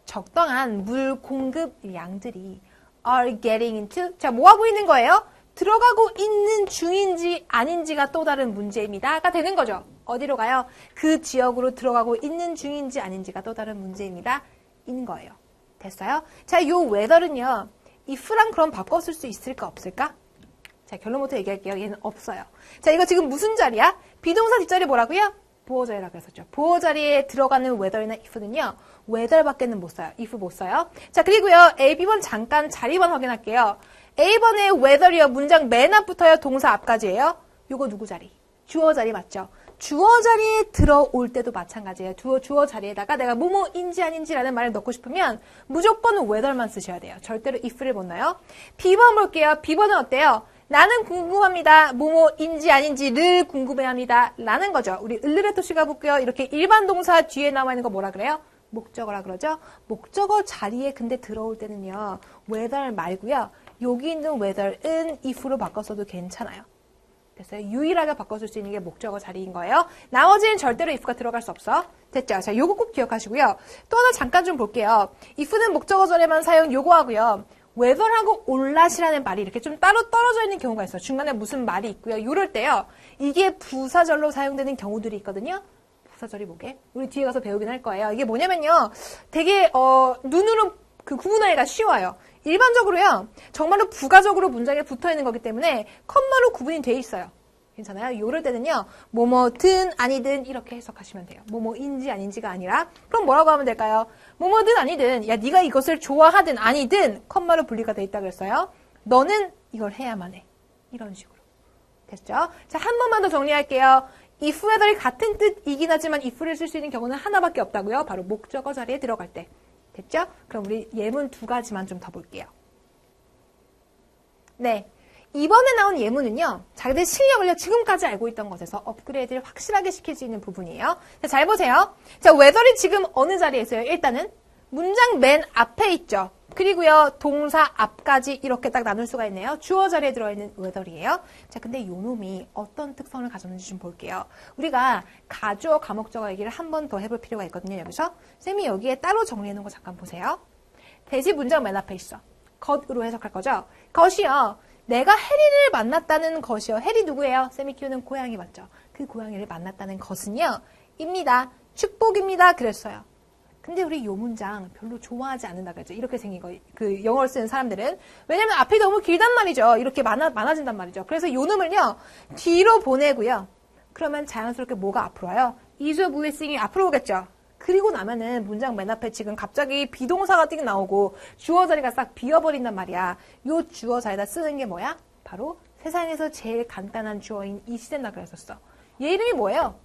적당한 물 공급 양들이 are getting into. 자, 뭐 하고 있는 거예요? 들어가고 있는 중인지 아닌지가 또 다른 문제입니다가 되는 거죠. 어디로 가요? 그 지역으로 들어가고 있는 중인지 아닌지가 또 다른 문제입니다. 인 거예요. 됐어요? 자, 요 whether는요. if랑 그럼 바꿔 쓸 수 있을까 없을까? 자, 결론부터 얘기할게요. 얘는 없어요. 자, 이거 지금 무슨 자리야? 비동사 뒷자리 뭐라고요? 보어 자리라고 했었죠. 보어 자리에 들어가는 whether이나 if는요. whether밖에는 못 써요. if 못 써요. 자, 그리고요. A, B번 잠깐 자리번 확인할게요. A번에 whether이요. 문장 맨 앞부터요. 동사 앞까지예요. 요거 누구 자리? 주어 자리 맞죠? 주어 자리에 들어올 때도 마찬가지예요. 주어 자리에다가 내가 뭐뭐인지 아닌지라는 말을 넣고 싶으면 무조건 whether만 쓰셔야 돼요. 절대로 if를 못 넣어요. B번 볼게요. B번은 어때요? 나는 궁금합니다. 뭐뭐인지 아닌지를 궁금해합니다. 라는 거죠. 우리 을르레토시가 볼게요. 이렇게 일반 동사 뒤에 나와 있는 거 뭐라 그래요? 목적어라 그러죠. 목적어 자리에 근데 들어올 때는요. whether 말고요. 여기 있는 whether은 if로 바꿨어도 괜찮아요. 됐어요? 유일하게 바꿔줄 수 있는 게 목적어 자리인 거예요. 나머지는 절대로 if가 들어갈 수 없어. 됐죠? 자, 요거 꼭 기억하시고요. 또 하나 잠깐 좀 볼게요. if는 목적어 전에만 사용 요거 하고요. whether하고 올낫이라는 말이 이렇게 좀 따로 떨어져 있는 경우가 있어요. 중간에 무슨 말이 있고요. 요럴 때요. 이게 부사절로 사용되는 경우들이 있거든요. 부사절이 뭐게? 우리 뒤에 가서 배우긴 할 거예요. 이게 뭐냐면요. 되게 눈으로 그 구분하기가 쉬워요. 일반적으로요. 정말로 부가적으로 문장에 붙어있는 거기 때문에 컴마로 구분이 돼 있어요. 괜찮아요? 요럴 때는요. 뭐뭐든 아니든 이렇게 해석하시면 돼요. 뭐뭐인지 아닌지가 아니라 그럼 뭐라고 하면 될까요? 뭐뭐든 아니든 야 네가 이것을 좋아하든 아니든 컴마로 분리가 돼 있다 그랬어요. 너는 이걸 해야만 해. 이런 식으로. 됐죠? 자, 한 번만 더 정리할게요. if, whether이 같은 뜻이긴 하지만 if를 쓸 수 있는 경우는 하나밖에 없다고요. 바로 목적어 자리에 들어갈 때. 됐죠? 그럼 우리 예문 두 가지만 좀 더 볼게요. 네. 이번에 나온 예문은요. 자기들 실력을요. 지금까지 알고 있던 것에서 업그레이드를 확실하게 시킬 수 있는 부분이에요. 자, 잘 보세요. 자, whether이 지금 어느 자리에 있어요? 일단은 문장 맨 앞에 있죠. 그리고요. 동사 앞까지 이렇게 딱 나눌 수가 있네요. 주어 자리에 들어있는 whether이에요. 자, 근데 요 놈이 어떤 특성을 가졌는지 좀 볼게요. 우리가 가주어, 가목적어 얘기를 한 번 더 해볼 필요가 있거든요. 여기서. 쌤이 여기에 따로 정리해놓은 거 잠깐 보세요. 대시 문장 맨 앞에 있어. 것으로 해석할 거죠. 것이요. 내가 해리를 만났다는 것이요. 해리 누구예요? 쌤이 키우는 고양이 맞죠? 그 고양이를 만났다는 것은요. 입니다. 축복입니다. 그랬어요. 근데 우리 요 문장 별로 좋아하지 않는다 그랬죠. 이렇게 생긴 거, 그 영어를 쓰는 사람들은. 왜냐면 앞이 너무 길단 말이죠. 이렇게 많아진단 말이죠. 그래서 요 놈을요, 뒤로 보내고요. 그러면 자연스럽게 뭐가 앞으로 와요? is of listening이 앞으로 오겠죠. 그리고 나면은 문장 맨 앞에 지금 갑자기 비동사가 띵 나오고 주어 자리가 싹 비어버린단 말이야. 요 주어 자리에다 쓰는 게 뭐야? 바로 세상에서 제일 간단한 주어인 it이 된다 그랬었어. 얘 이름이 뭐예요?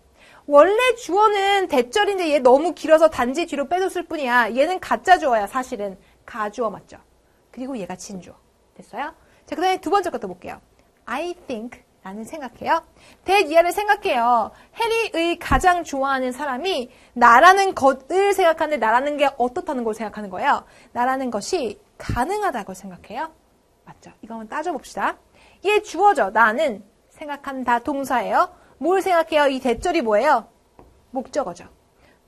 원래 주어는 대절인데 얘 너무 길어서 단지 뒤로 빼줬을 뿐이야. 얘는 가짜 주어야. 사실은 가주어 맞죠? 그리고 얘가 진주어. 됐어요? 자, 그 다음에 두 번째 것도 볼게요. I think 나는 생각해요. that 생각해요. 해리의 가장 좋아하는 사람이 나라는 것을 생각하는데 나라는 게 어떻다는 걸 생각하는 거예요. 나라는 것이 가능하다고 생각해요. 맞죠? 이거 한번 따져봅시다. 얘 주어죠. 나는 생각한다 동사예요. 뭘 생각해요? 이 대절이 뭐예요? 목적어죠.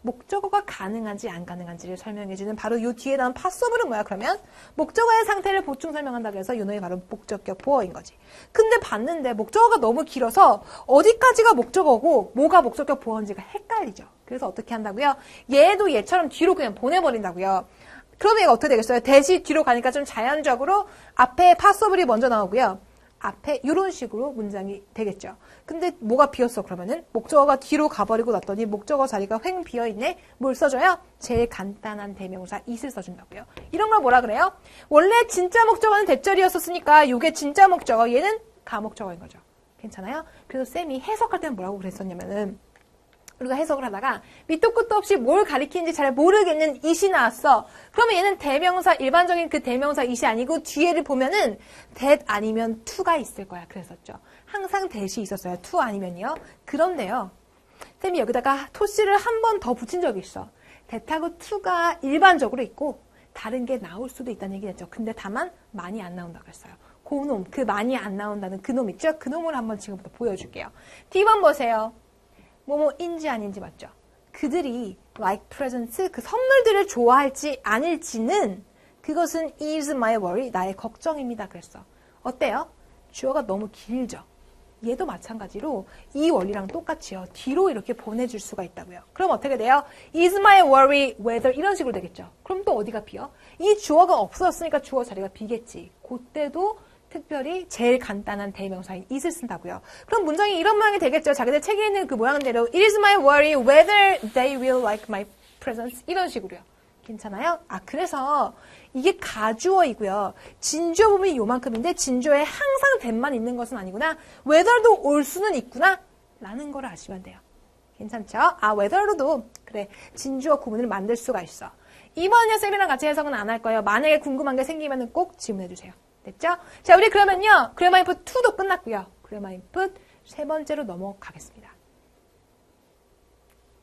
목적어가 가능한지 안 가능한지를 설명해주는 바로 이 뒤에 나온 파서블은 뭐야? 그러면 목적어의 상태를 보충 설명한다고 해서 이 놈이 바로 목적격 보어인 거지. 근데 봤는데 목적어가 너무 길어서 어디까지가 목적어고 뭐가 목적격 보어인지가 헷갈리죠. 그래서 어떻게 한다고요? 얘도 얘처럼 뒤로 그냥 보내버린다고요. 그러면 얘가 어떻게 되겠어요? 대시 뒤로 가니까 좀 자연적으로 앞에 파서블이 먼저 나오고요. 앞에 이런 식으로 문장이 되겠죠. 근데 뭐가 비었어 그러면은? 목적어가 뒤로 가버리고 놨더니 목적어 자리가 횡 비어있네? 뭘 써줘요? 제일 간단한 대명사 it을 써준다고요. 이런 걸 뭐라 그래요? 원래 진짜 목적어는 대절이었었으니까 이게 진짜 목적어, 얘는 가목적어인 거죠. 괜찮아요? 그래서 쌤이 해석할 때는 뭐라고 그랬었냐면은 우리가 해석을 하다가 밑도 끝도 없이 뭘 가리키는지 잘 모르겠는 it이 나왔어. 그러면 얘는 대명사, 일반적인 그 대명사 it이 아니고 뒤에를 보면은 that 아니면 to가 있을 거야. 그랬었죠. 항상 that이 있었어요. to 아니면요. 그런데요. 쌤이 여기다가 토씨를 한 번 더 붙인 적이 있어. that하고 to가 일반적으로 있고 다른 게 나올 수도 있다는 얘기겠죠. 근데 다만 많이 안 나온다고 했어요. 그 놈, 그 많이 안 나온다는 그 놈 있죠? 그 놈을 한번 지금부터 보여줄게요. D번 보세요. 뭐뭐인지 아닌지 맞죠? 그들이 like presents, 그 선물들을 좋아할지 아닐지는 그것은 is my worry, 나의 걱정입니다. 그랬어. 어때요? 주어가 너무 길죠? 얘도 마찬가지로 이 원리랑 똑같이요. 뒤로 이렇게 보내줄 수가 있다고요. 그럼 어떻게 돼요? is my worry whether 이런 식으로 되겠죠. 그럼 또 어디가 비어? 이 주어가 없어졌으니까 주어 자리가 비겠지. 그때도 특별히 제일 간단한 대명사인 it을 쓴다고요. 그럼 문장이 이런 모양이 되겠죠. 자기들 책에 있는 그 모양대로 It is my worry whether they will like my presence 이런 식으로요. 괜찮아요? 아, 그래서 이게 가주어이고요. 진주어 부분이 요만큼인데 진주어에 항상 that만 있는 것은 아니구나. whether도 올 수는 있구나. 라는 걸 아시면 돼요. 괜찮죠? 아, whether로도 그래 진주어 구문을 만들 수가 있어. 이번에 쌤이랑 같이 해석은 안 할 거예요. 만약에 궁금한 게 생기면 꼭 질문해 주세요. 됐죠? 자, 우리 그러면요. 그래머 인풋 2도 끝났고요. 그래머 인풋 세 번째로 넘어가겠습니다.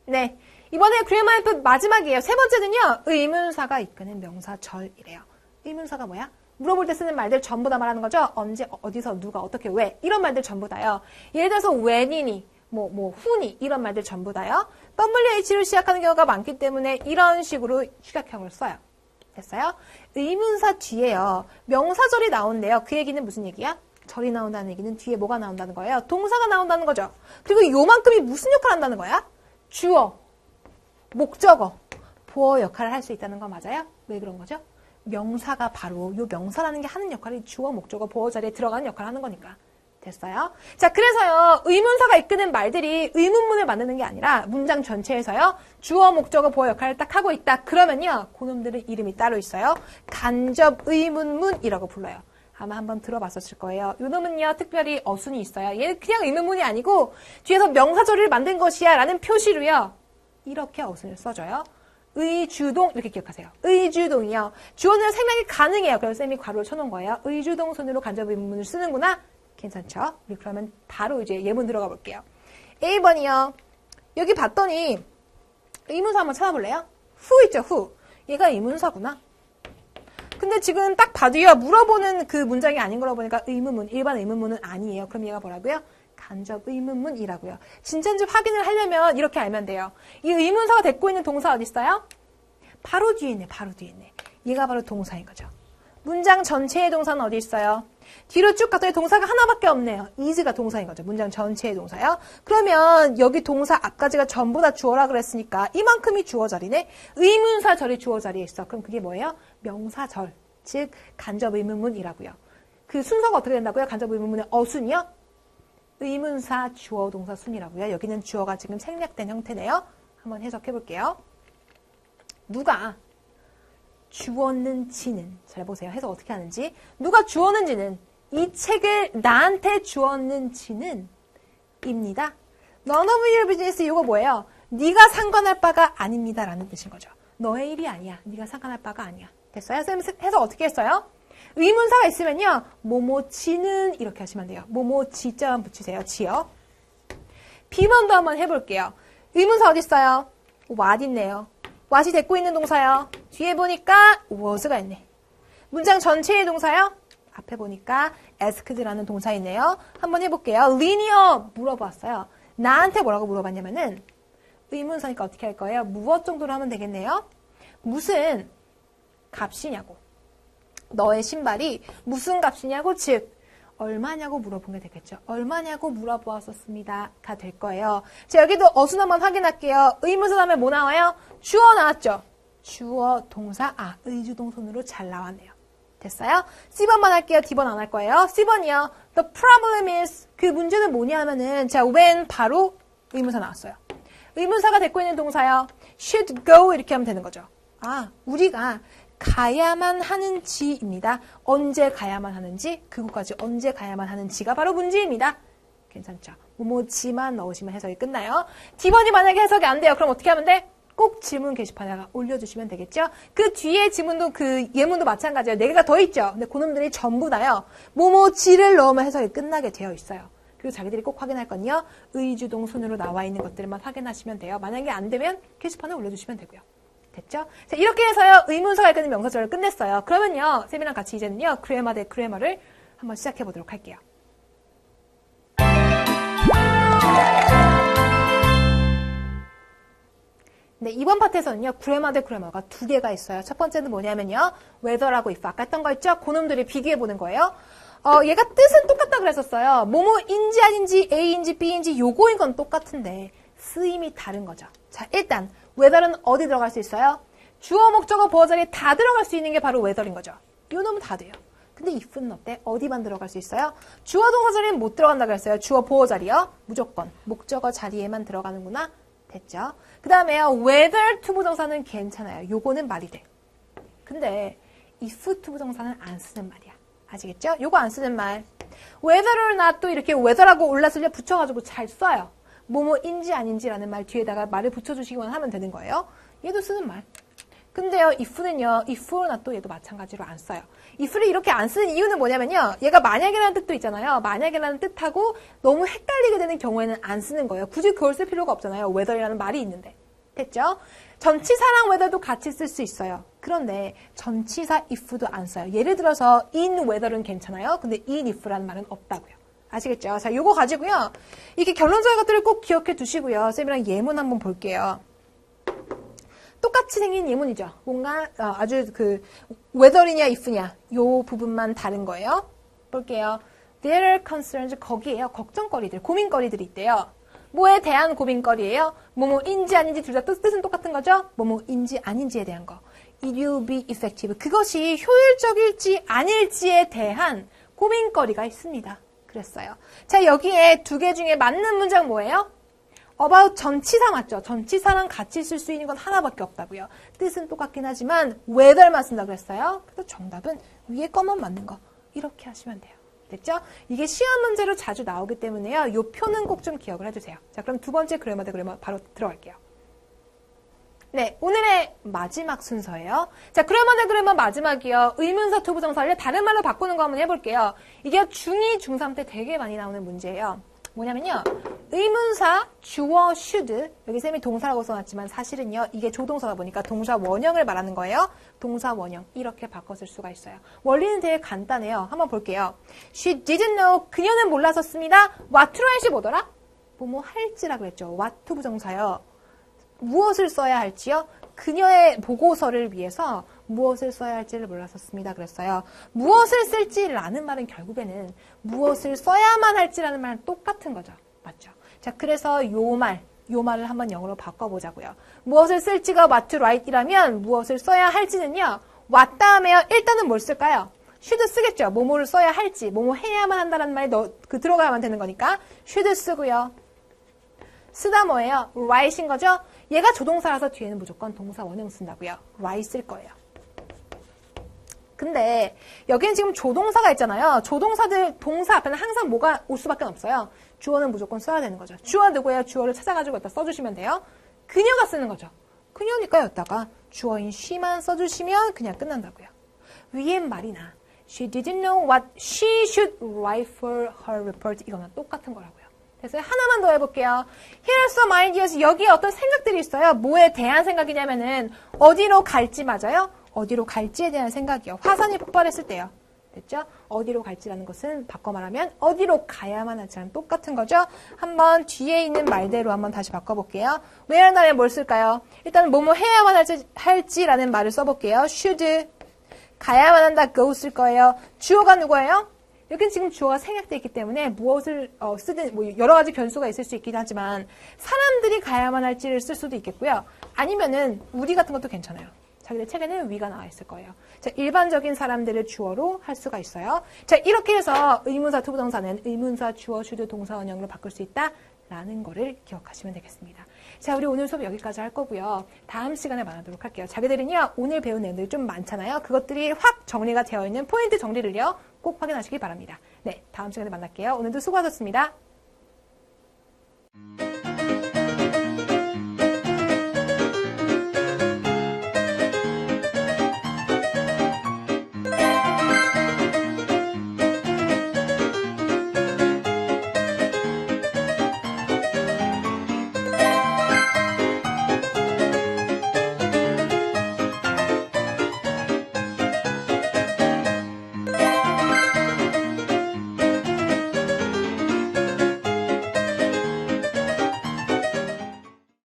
네. 이번에 그래머 인풋 마지막이에요. 세 번째는요. 의문사가 이끄는 명사절이래요. 의문사가 뭐야? 물어볼 때 쓰는 말들 전부 다 말하는 거죠? 언제, 어디서, 누가, 어떻게, 왜. 이런 말들 전부 다요. 예를 들어서 when이니, who니 이런 말들 전부 다요. WH로 시작하는 경우가 많기 때문에 이런 식으로 축약형을 써요. 됐어요? 의문사 뒤에요. 명사절이 나온대요. 그 얘기는 무슨 얘기야? 절이 나온다는 얘기는 뒤에 뭐가 나온다는 거예요? 동사가 나온다는 거죠. 그리고 요만큼이 무슨 역할을 한다는 거야? 주어, 목적어, 보어 역할을 할 수 있다는 거 맞아요? 왜 그런 거죠? 명사가 바로 요 명사라는 게 하는 역할이 주어, 목적어, 보어 자리에 들어가는 역할을 하는 거니까. 됐어요? 자, 그래서요, 의문사가 이끄는 말들이 의문문을 만드는 게 아니라 문장 전체에서요, 주어, 목적어, 보어 역할을 딱 하고 있다. 그러면요, 그놈들은 이름이 따로 있어요. 간접 의문문이라고 불러요. 아마 한번 들어봤었을 거예요. 요 놈은요, 특별히 어순이 있어요. 얘는 그냥 의문문이 아니고 뒤에서 명사절을 만든 것이야 라는 표시로요, 이렇게 어순을 써줘요. 의주동 이렇게 기억하세요. 의주동이요. 주어는 생략이 가능해요. 그래서 쌤이 괄호를 쳐놓은 거예요. 의주동 순으로 간접 의문문을 쓰는구나. 괜찮죠? 우리 그러면 바로 이제 예문 들어가 볼게요. 1번이요. 여기 봤더니 의문사 한번 찾아볼래요? who 있죠? who. 얘가 의문사구나. 근데 지금 딱 봐도요. 물어보는 그 문장이 아닌 거라 보니까 의문문, 일반 의문문은 아니에요. 그럼 얘가 뭐라고요? 간접 의문문이라고요. 진짜인지 확인을 하려면 이렇게 알면 돼요. 이 의문사가 데리고 있는 동사 어디 있어요? 바로 뒤에 있네. 바로 뒤에 있네. 얘가 바로 동사인 거죠. 문장 전체의 동사는 어디 있어요? 뒤로 쭉 갔더니 동사가 하나밖에 없네요. is가 동사인 거죠. 문장 전체의 동사요. 그러면 여기 동사 앞까지가 전부 다 주어라 그랬으니까 이만큼이 주어절이네. 의문사절이 주어자리에 있어. 그럼 그게 뭐예요? 명사절, 즉 간접의문문이라고요. 그 순서가 어떻게 된다고요? 간접의문문의 어순이요? 의문사 주어 동사 순이라고요. 여기는 주어가 지금 생략된 형태네요. 한번 해석해 볼게요. 누가 주었는지는, 잘 보세요. 해석 어떻게 하는지. 누가 주었는지는, 이 책을 나한테 주었는지는 입니다. None of your business. 이거 뭐예요? 네가 상관할 바가 아닙니다 라는 뜻인 거죠. 너의 일이 아니야. 네가 상관할 바가 아니야. 됐어요? 선생님 해석 어떻게 했어요? 의문사가 있으면요. 뭐뭐지는 이렇게 하시면 돼요. 뭐뭐지점 붙이세요. 지요. B번도 한번 해볼게요. 의문사 어디 있어요? what 있네요. what이 데리고 있는 동사요. 뒤에 보니까 was가 있네. 문장 전체의 동사요. 앞에 보니까 asked라는 동사 있네요. 한번 해볼게요. linear 물어봤어요. 나한테 뭐라고 물어봤냐면은 의문사니까 어떻게 할 거예요? 무엇 정도로 하면 되겠네요. 무슨 값이냐고. 너의 신발이 무슨 값이냐고, 즉 얼마냐고 물어본 게 되겠죠. 얼마냐고 물어보았었습니다가 될 거예요. 자, 여기도 어순 한번 확인할게요. 의문사 다음에 뭐 나와요? 주어 나왔죠. 주어 동사 의주동선으로 잘 나왔네요. 됐어요? C번만 할게요. D번 안 할 거예요. C번이요. The problem is, 그 문제는 뭐냐 하면은 자, when 바로 의문사 나왔어요. 의문사가 데리고 있는 동사요. should go 이렇게 하면 되는 거죠. 우리가 가야만 하는지입니다. 언제 가야만 하는지, 그곳까지 언제 가야만 하는지가 바로 문제입니다. 괜찮죠? 뭐뭐지만 넣으시면 해석이 끝나요. D번이 만약에 해석이 안 돼요. 그럼 어떻게 하면 돼? 꼭 질문 게시판에다가 올려주시면 되겠죠? 그 뒤에 지문도 그 예문도 마찬가지예요. 4개가 더 있죠? 근데 그놈들이 전부 다요. 뭐뭐지를 넣으면 해석이 끝나게 되어 있어요. 그리고 자기들이 꼭 확인할 건요. 의주동 순으로 나와 있는 것들만 확인하시면 돼요. 만약에 안 되면 게시판에 올려주시면 되고요. 됐죠? 자, 이렇게 해서요. 의문사가 이끄는 명사절을 끝냈어요. 그러면요. 쌤이랑 같이 이제는요. 그래머 대 그래머를 한번 시작해 보도록 할게요. 네, 이번 파트에서는요. 그래머 대 그래머가 2개가 있어요. 첫 번째는 뭐냐면요. whether라고 if 아까 했던 거 있죠? 그놈들이 비교해 보는 거예요. 얘가 뜻은 똑같다 그랬었어요. 뭐뭐인지 아닌지 A인지 B인지 요거인 건 똑같은데 쓰임이 다른 거죠. 자, 일단 whether는 어디 들어갈 수 있어요? 주어, 목적어, 보어 자리에 다 들어갈 수 있는 게 바로 whether인 거죠. 요 놈은 다 돼요. 근데 if는 어때? 어디만 들어갈 수 있어요? 주어, 동사 자리는 못 들어간다 그랬어요. 주어, 보어 자리요. 무조건 목적어 자리에만 들어가는구나. 됐죠? 그 다음에요. whether to 부정사는 괜찮아요. 요거는 말이 돼. 근데 if to 부정사는 안 쓰는 말이야. 아시겠죠? 요거 안 쓰는 말. whether or not 또 이렇게 whether라고 올라서려 붙여가지고 잘 써요. 뭐뭐인지 아닌지라는 말 뒤에다가 말을 붙여주시기만 하면 되는 거예요. 얘도 쓰는 말. 근데요, if는요, if or not 또 얘도 마찬가지로 안 써요. if를 이렇게 안 쓰는 이유는 뭐냐면요, 얘가 만약이라는 뜻도 있잖아요. 만약이라는 뜻하고 너무 헷갈리게 되는 경우에는 안 쓰는 거예요. 굳이 그걸 쓸 필요가 없잖아요. whether이라는 말이 있는데. 됐죠? 전치사랑 whether도 같이 쓸 수 있어요. 그런데 전치사 if도 안 써요. 예를 들어서 in whether은 괜찮아요. 근데 in if라는 말은 없다고요. 아시겠죠? 자, 요거 가지고요. 이렇게 결론적인 것들을 꼭 기억해 두시고요. 쌤이랑 예문 한번 볼게요. 똑같이 생긴 예문이죠. 뭔가 아주 그 whether이냐 if냐 요 부분만 다른 거예요. 볼게요. There are concerns. 거기에요. 걱정거리들, 고민거리들이 있대요. 뭐에 대한 고민거리예요? 뭐뭐인지 아닌지 둘 다 뜻은 똑같은 거죠? 뭐뭐인지 아닌지에 대한 거. It will be effective. 그것이 효율적일지 아닐지에 대한 고민거리가 있습니다. 그랬어요. 자, 여기에 2개 중에 맞는 문장 뭐예요? about 전치사 맞죠? 전치사랑 같이 쓸 수 있는 건 하나밖에 없다고요. 뜻은 똑같긴 하지만 whether만 쓴다고 그랬어요. 그래서 정답은 위에 거만 맞는 거. 이렇게 하시면 돼요. 됐죠? 이게 시험 문제로 자주 나오기 때문에요. 요 표는 꼭 좀 기억을 해주세요. 자, 그럼 2번째 그래머 대 그래머 바로 들어갈게요. 네, 오늘의 마지막 순서예요. 자, 그래머 대 그래머 마지막이요. 의문사 to 부정사를 다른 말로 바꾸는 거 한번 해볼게요. 이게 중2, 중3 때 되게 많이 나오는 문제예요. 뭐냐면요. 의문사 주어 should 여기 쌤이 동사라고 써놨지만 사실은요. 이게 조동사다 보니까 동사 원형을 말하는 거예요. 동사 원형 이렇게 바꿔 쓸 수가 있어요. 원리는 되게 간단해요. 한번 볼게요. She didn't know. 그녀는 몰랐었습니다. what to 할지 뭐더라? 뭐뭐 할지라 그랬죠. what to 부정사요. 무엇을 써야 할지요? 그녀의 보고서를 위해서 무엇을 써야 할지를 몰랐었습니다. 그랬어요. 무엇을 쓸지라는 말은 결국에는 무엇을 써야만 할지라는 말은 똑같은 거죠. 맞죠? 자, 그래서 요 말을 한번 영어로 바꿔보자고요. 무엇을 쓸지가 what to write이라면 무엇을 써야 할지는요. what 다음에요. 일단은 뭘 쓸까요? should 쓰겠죠. 뭐뭐를 써야 할지, 뭐뭐 해야만 한다는 말이 들어가야만 되는 거니까 should 쓰고요. 쓰다 뭐예요? write인 거죠? 얘가 조동사라서 뒤에는 무조건 동사 원형 쓴다고요. write 쓸 거예요. 근데 여기는 지금 조동사가 있잖아요. 조동사들 동사 앞에는 항상 뭐가 올 수밖에 없어요. 주어는 무조건 써야 되는 거죠. 주어 누구예요? 주어를 찾아가지고 여기다 써주시면 돼요. 그녀가 쓰는 거죠. 그녀니까 여기다가 주어인 she만 써주시면 그냥 끝난다고요. 위엔 말이나 she didn't know what she should write for her report 이거는 똑같은 거라고요. 그래서 하나만 더 해볼게요. Here are some ideas. 여기에 어떤 생각들이 있어요. 뭐에 대한 생각이냐면은 어디로 갈지 맞아요? 어디로 갈지에 대한 생각이요. 화산이 폭발했을 때요. 됐죠? 어디로 갈지라는 것은 바꿔 말하면 어디로 가야만 하지랑 똑같은 거죠. 한번 뒤에 있는 말대로 한번 다시 바꿔볼게요. where 다음에 뭘 쓸까요? 일단 뭐뭐 해야만 할지라는 말을 써볼게요. should 가야만 한다 go 쓸 거예요. 주어가 누구예요? 여기는 지금 주어가 생략되어 있기 때문에 무엇을 쓰든 뭐 여러 가지 변수가 있을 수 있긴 하지만 사람들이 가야만 할지를 쓸 수도 있겠고요. 아니면은 우리 같은 것도 괜찮아요. 자기들 책에는 위가 나와 있을 거예요. 자, 일반적인 사람들을 주어로 할 수가 있어요. 자, 이렇게 해서 의문사 투부정사는 의문사 주어 슈드 동사 원형으로 바꿀 수 있다라는 거를 기억하시면 되겠습니다. 자, 우리 오늘 수업 여기까지 할 거고요. 다음 시간에 만나도록 할게요. 자기들은요, 오늘 배운 내용들이 좀 많잖아요. 그것들이 확 정리가 되어 있는 포인트 정리를요, 꼭 확인하시기 바랍니다. 네, 다음 시간에 만날게요. 오늘도 수고하셨습니다.